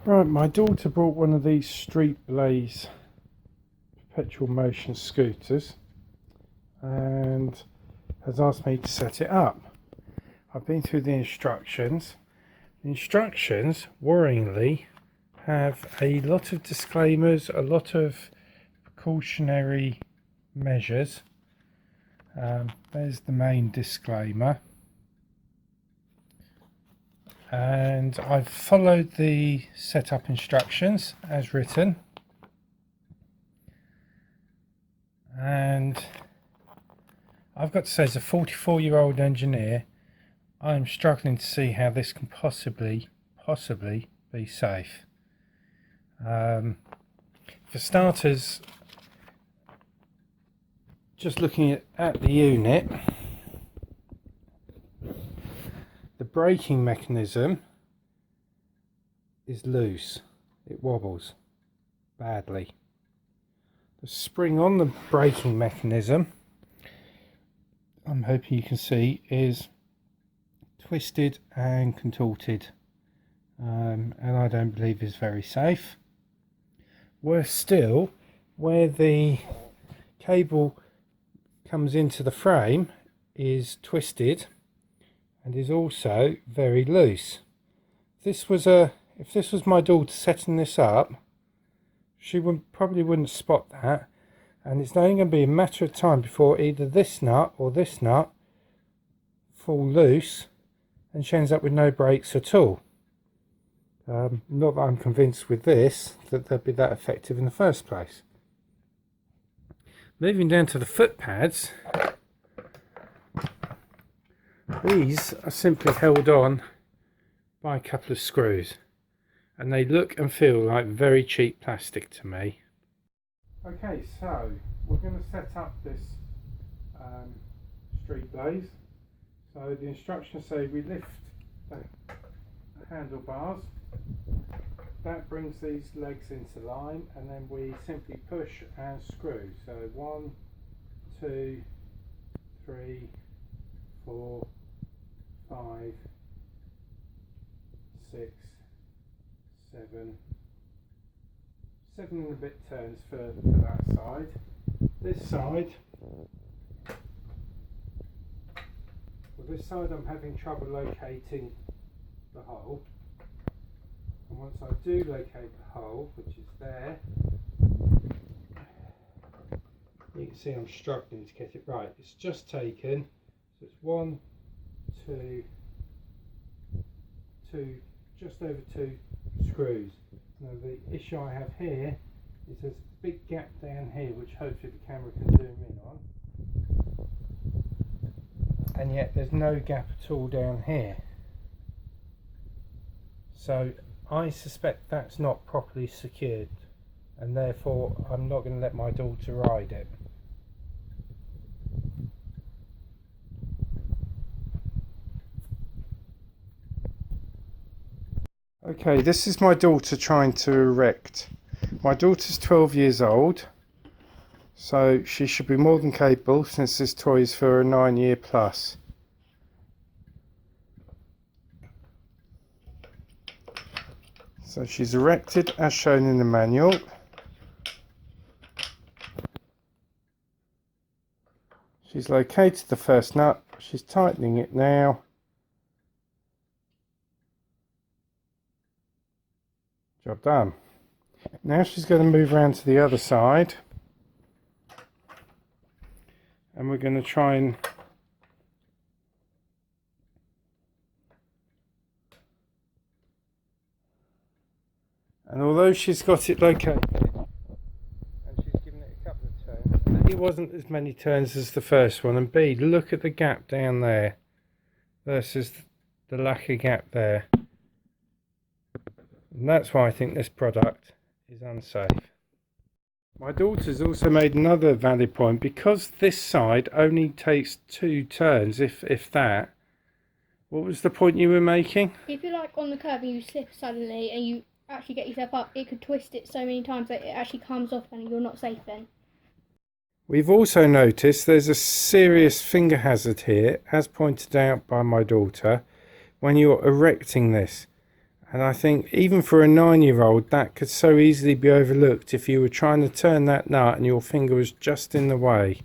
Right, my daughter bought one of these Street Blaze perpetual motion scooters and has asked me to set it up. I've been through the instructions. The instructions, worryingly, have a lot of disclaimers, a lot of precautionary measures. There's the main disclaimer. And I've followed the setup instructions as written, and I've got to say, as a 44-year-old engineer, I'm struggling to see how this can possibly be safe. For starters, just looking at the unit, the braking mechanism is loose. It wobbles badly. The spring on the braking mechanism, I'm hoping you can see, is twisted and contorted, and I don't believe is very safe. Worse still, where the cable comes into the frame is twisted and is also very loose. If this was my daughter setting this up, she probably wouldn't spot that, and it's only going to be a matter of time before either this nut or this nut fall loose and she ends up with no brakes at all. Not that I'm convinced with this that they'll be that effective in the first place. Moving down to the foot pads, these are simply held on by a couple of screws, and they look and feel like very cheap plastic to me. Okay, so we're going to set up this Street Blaze. So the instructions say we lift the handlebars, that brings these legs into line, and then we simply push and screw. So 1, 2, 3, 4, 5, 6, 7 and a bit turns for that side. This side, I'm having trouble locating the hole, and once I do locate the hole, which is there, you can see I'm struggling to get it right. It's just taken, so it's 1, 2, just over 2 screws. Now the issue I have here is there's a big gap down here, which hopefully the camera can zoom in on, and yet there's no gap at all down here. So I suspect that's not properly secured, and therefore I'm not going to let my daughter ride it. Okay, this is my daughter trying to erect. My daughter's 12 years old, so she should be more than capable, since this toy is for a 9-year plus. So she's erected as shown in the manual. She's located the first nut, she's tightening it now. Job done. Now she's going to move around to the other side, and we're going to try and although she's got it located and she's given it a couple of turns, it wasn't as many turns as the first one, and B, look at the gap down there versus the lack of gap there. And that's why I think this product is unsafe. My daughter's also made another valid point. Because this side only takes 2 turns, if that. What was the point you were making? If you're like on the curb and you slip suddenly and you actually get yourself up, it could twist it so many times that it actually comes off and you're not safe then. We've also noticed there's a serious finger hazard here, as pointed out by my daughter, when you're erecting this. And I think even for a 9-year-old, that could so easily be overlooked if you were trying to turn that nut and your finger was just in the way.